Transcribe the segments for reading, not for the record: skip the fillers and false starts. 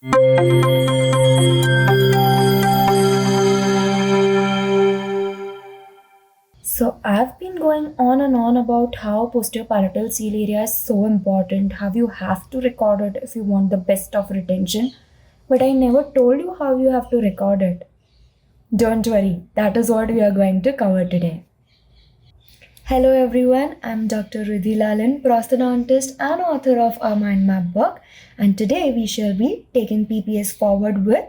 So I've been going on and on about how posterior palatal seal area is so important, how you have to record it if you want the best of retention, but I never told you how you have to record it. Don't worry, that is what we are going to cover today. Hello everyone, I'm Dr. Riddhi Lalan, prosthodontist and author of our mind map book, and today we shall be taking PPS forward with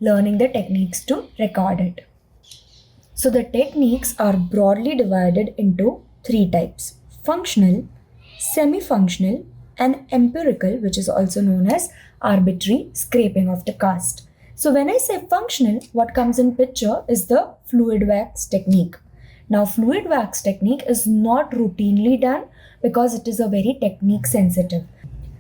learning the techniques to record it. So the techniques are broadly divided into three types: functional, semi-functional, and empirical, which is also known as arbitrary scraping of the cast. So when I say functional, what comes in picture is the fluid wax technique. Now fluid wax technique is not routinely done because it is a very technique sensitive.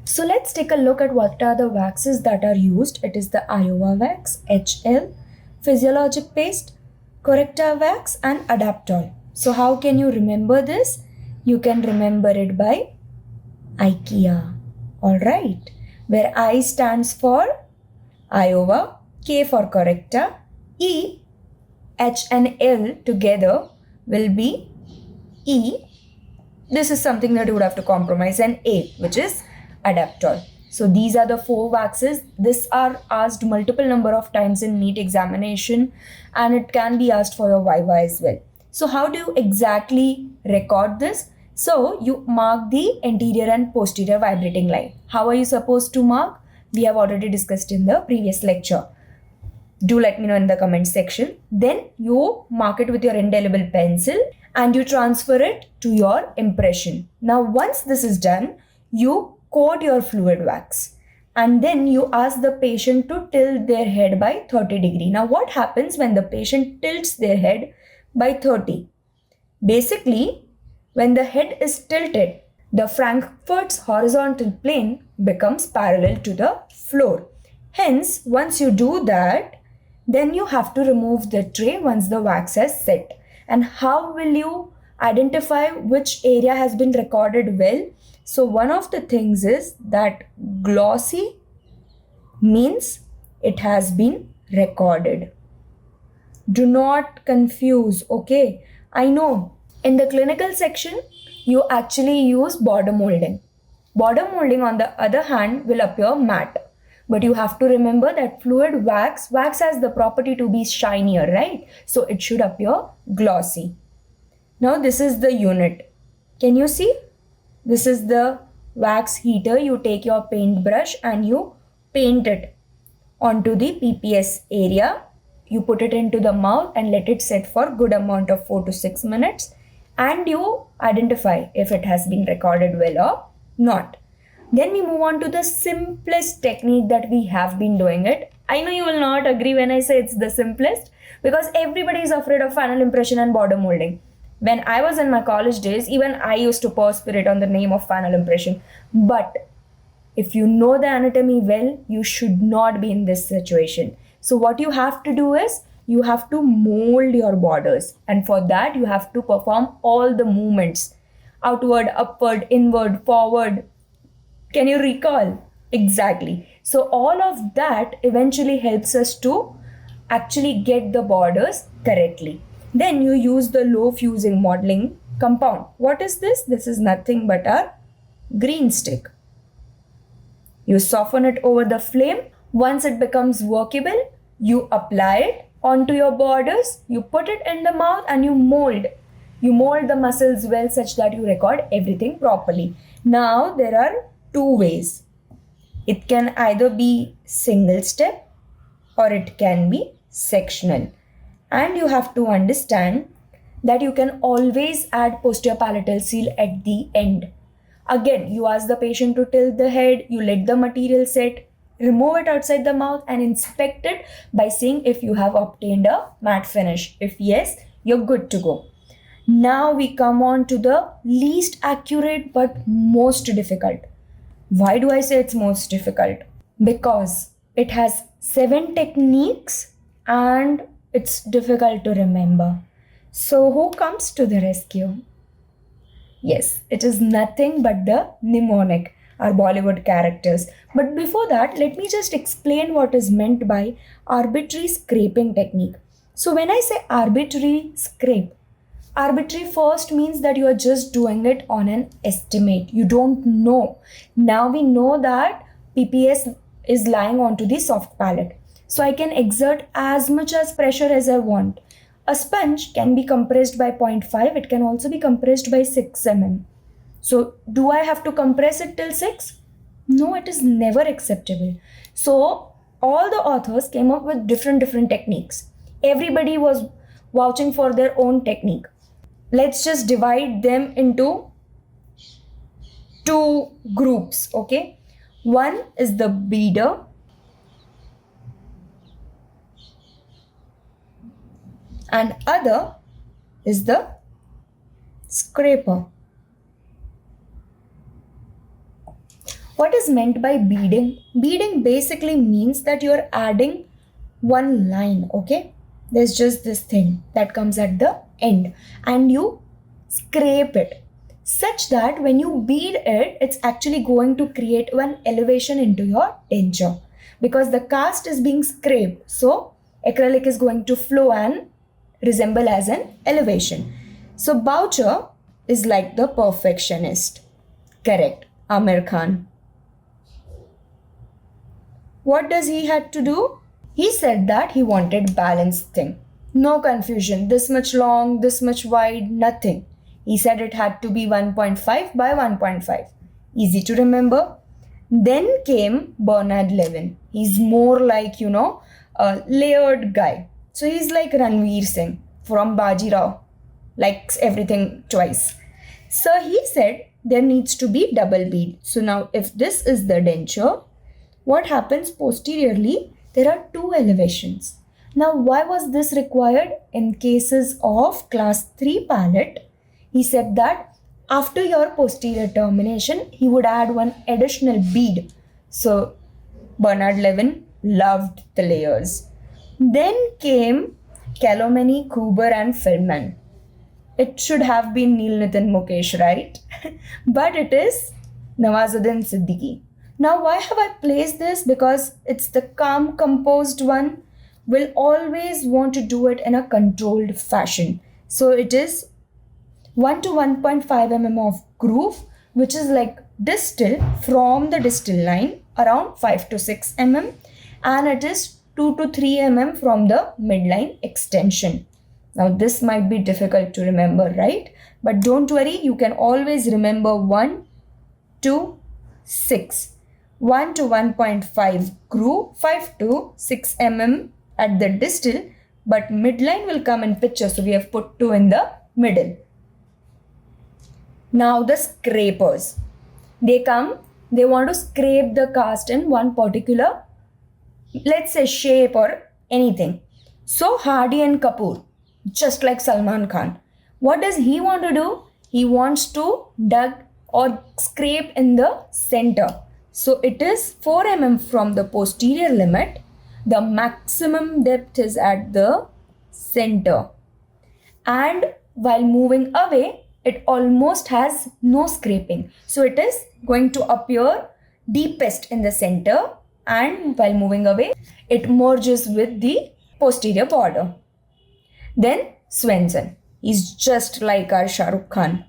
So let's take a look at what are the waxes that are used. It is the Iowa wax, HL, physiologic paste, Korecta wax and Adaptol. So how can you remember this? You can remember it by IKEA. Alright. Where I stands for Iowa, K for Korecta, E, H and L together will be E. This is something that you would have to compromise, and A, which is Adaptol. So these are the four waxes. These are asked multiple number of times in NEET examination, and it can be asked for your Viva as well. So how do you exactly record this? So you mark the anterior and posterior vibrating line. How are you supposed to mark? We have already discussed in the previous lecture. Do let me know in the comment section. Then you mark it with your indelible pencil and you transfer it to your impression. Now once this is done, you coat your fluid wax and then you ask the patient to tilt their head by 30 degree. Now what happens when the patient tilts their head by 30? Basically, when the head is tilted, the Frankfurt's horizontal plane becomes parallel to the floor. Hence, once you do that, then you have to remove the tray once the wax has set. And how will you identify which area has been recorded well? So one of the things is that glossy means it has been recorded. Do not confuse, okay? I know in the clinical section, you actually use border molding. Border molding on the other hand will appear matte. But you have to remember that fluid wax has the property to be shinier, right? So it should appear glossy. Now this is the unit. Can you see? This is the wax heater. You take your paintbrush and you paint it onto the PPS area. You put it into the mouth and let it set for a good amount of 4 to 6 minutes. And you identify if it has been recorded well or not. Then we move on to the simplest technique that we have been doing it. I know you will not agree when I say it's the simplest because everybody is afraid of final impression and border molding. When I was in my college days, even I used to perspirate on the name of final impression. But if you know the anatomy well, you should not be in this situation. So what you have to do is, you have to mold your borders. And for that, you have to perform all the movements. Outward, upward, inward, forward. Can you recall? Exactly. So all of that eventually helps us to actually get the borders correctly. Then you use the low fusing modeling compound. What is this? This is nothing but a green stick. You soften it over the flame. Once it becomes workable, you apply it onto your borders. You put it in the mouth and you mold. You mold the muscles well such that you record everything properly. Now there are two ways. It can either be single step or it can be sectional. And you have to understand that you can always add posterior palatal seal at the end. Again, you ask the patient to tilt the head, you let the material set, remove it outside the mouth and inspect it by seeing if you have obtained a matte finish. If yes, you're good to go. Now we come on to the least accurate but most difficult. Why do I say it's most difficult? Because it has 7 techniques and it's difficult to remember. So who comes to the rescue? Yes, it is nothing but the mnemonic. our Bollywood characters. But before that, let me just explain what is meant by arbitrary scraping technique. So when I say arbitrary scrape, arbitrary first means that you are just doing it on an estimate. You don't know. Now we know that PPS is lying onto the soft palate. So I can exert as much as pressure as I want. A sponge can be compressed by 0.5. It can also be compressed by 6 mm. So do I have to compress it till 6? No, it is never acceptable. So all the authors came up with different techniques. Everybody was vouching for their own technique. Let's just divide them into two groups, okay? One is the beader and other is the scraper. What is meant by beading? Beading basically means that you're adding one line, okay? There's just this thing that comes at the end and you scrape it such that when you bead it, it's actually going to create one elevation into your denture because the cast is being scraped. So acrylic is going to flow and resemble as an elevation. So Boucher is like the perfectionist. Correct. Amir Khan. What does he had to do? He said that he wanted balanced thing. No confusion, this much long, this much wide, nothing. He said it had to be 1.5 by 1.5. Easy to remember. Then came Bernard Levin. He's more like, a layered guy. So he's like Ranveer Singh from Bajirao. Likes everything twice. So he said there needs to be double bead. So now if this is the denture, what happens posteriorly? There are two elevations. Now, why was this required? In cases of class 3 palate, he said that after your posterior termination, he would add one additional bead. So, Bernard Levin loved the layers. Then came Calomany, Kuber and Feldman. It should have been Neil Nitin Mukesh, right? But it is Nawazuddin Siddiqui. Now, why have I placed this? Because it's the calm, composed one. Will always want to do it in a controlled fashion. So it is 1 to 1.5 mm of groove, which is like distal from the distal line around 5 to 6 mm, and it is 2 to 3 mm from the midline extension. Now this might be difficult to remember, right? But don't worry, you can always remember 1 to 6. 1 to 1.5 groove, 5 to 6 mm at the distal, but midline will come in picture, so we have put 2 in the middle. Now the scrapers, they come, they want to scrape the cast in one particular, let's say shape or anything. So Hardy and Kapur, just like Salman Khan, what does he want to do? He wants to dug or scrape in the center. So it is 4 mm from the posterior limit. The maximum depth is at the center. And while moving away, it almost has no scraping. So it is going to appear deepest in the center, and while moving away, it merges with the posterior border. Then Swenson. He's just like our Shah Rukh Khan.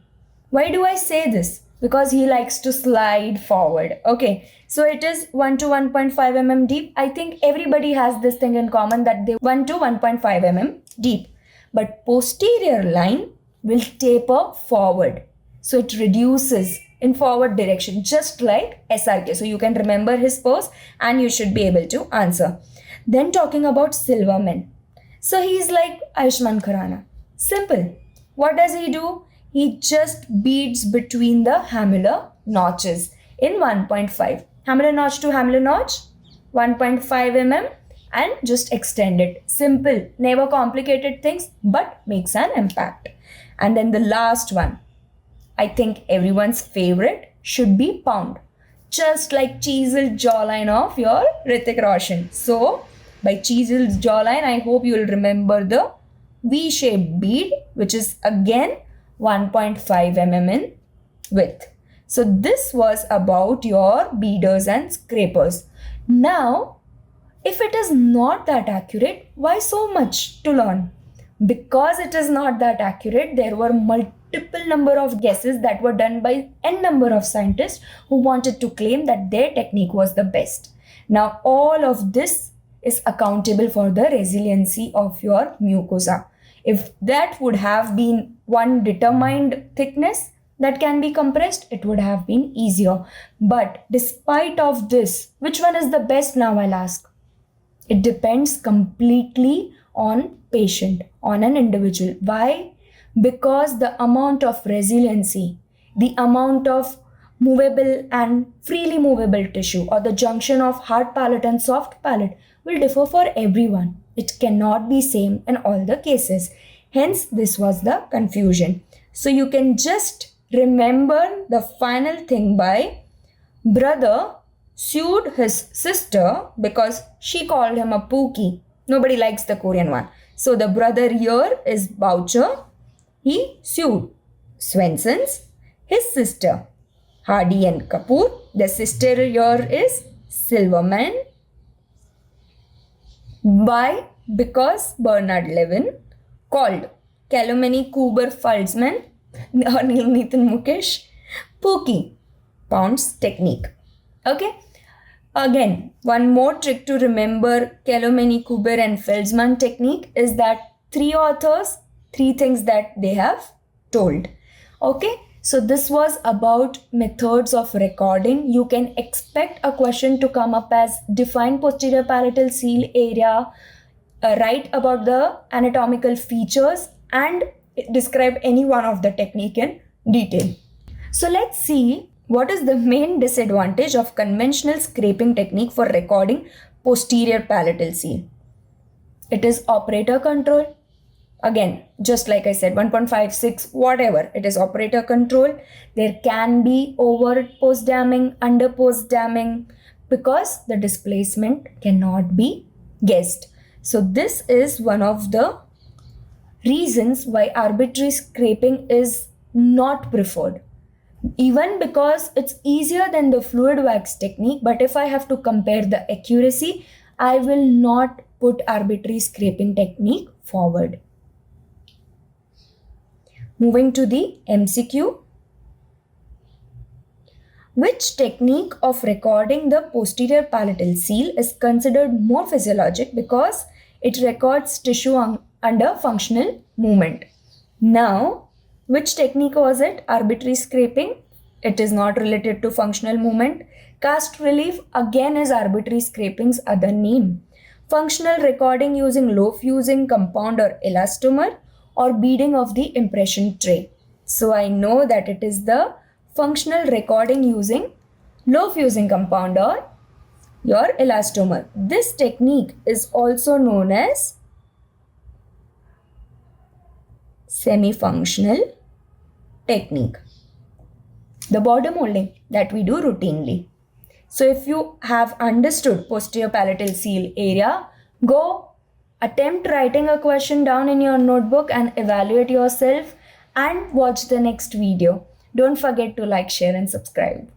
Why do I say this? Because he likes to slide forward. Okay, so it is 1 to 1.5 mm deep. I think everybody has this thing in common that they 1 to 1.5 mm deep. But posterior line will taper forward. So it reduces in forward direction, just like SRK. So you can remember his pose and you should be able to answer. Then talking about Silverman. So he's like Ayushmann Khurrana. Simple. What does he do? He just beads between the hamular notches in 1.5. Hamular notch to hamular notch, 1.5 mm, and just extend it. Simple, never complicated things, but makes an impact. And then the last one, I think everyone's favorite, should be pound. Just like chiseled jawline of your Hrithik Roshan. So, by chiseled jawline, I hope you will remember the V-shaped bead, which is again 1.5 mm in width. So this was about your beaders and scrapers. Now, if it is not that accurate, why so much to learn? Because it is not that accurate, there were multiple number of guesses that were done by n number of scientists who wanted to claim that their technique was the best. Now all of this is accountable for the resiliency of your mucosa. If that would have been one determined thickness that can be compressed, it would have been easier. But despite of this, which one is the best now, I'll ask? It depends completely on patient, on an individual. Why? Because the amount of resiliency, the amount of movable and freely movable tissue, or the junction of hard palate and soft palate, will differ for everyone. It cannot be same in all the cases. Hence, this was the confusion. So you can just remember the final thing by brother sued his sister because she called him a pookie. Nobody likes the Korean one. So the brother here is Boucher. He sued Swenson's, his sister Hardy and Kapur. The sister here is Silverman. Why? Because Bernard Levin called Calumny Kuber-Feldman or Nathan Mukesh Pookie. Pound's technique. Okay. Again, one more trick to remember Calumny, Kuber and Feldman technique is that 3 authors, 3 things that they have told. Okay. So this was about methods of recording. You can expect a question to come up as define posterior palatal seal area, write about the anatomical features and describe any one of the technique in detail. So let's see what is the main disadvantage of conventional scraping technique for recording posterior palatal seal. It is operator control. Again, just like I said, 1.56, whatever, it is operator control. There can be over post damming, under post damming, because the displacement cannot be guessed. So this is one of the reasons why arbitrary scraping is not preferred. Even because it's easier than the fluid wax technique, but if I have to compare the accuracy, I will not put arbitrary scraping technique forward. Moving to the MCQ. Which technique of recording the posterior palatal seal is considered more physiologic because it records tissue under functional movement? Now, which technique was it? Arbitrary scraping. It is not related to functional movement. Cast relief again is arbitrary scraping's other name. Functional recording using low fusing compound or elastomer, or beading of the impression tray. So I know that it is the functional recording using low fusing compound or your elastomer. This technique is also known as semi-functional technique. The border molding that we do routinely. So if you have understood posterior palatal seal area, go attempt writing a question down in your notebook and evaluate yourself and watch the next video. Don't forget to like, share and subscribe.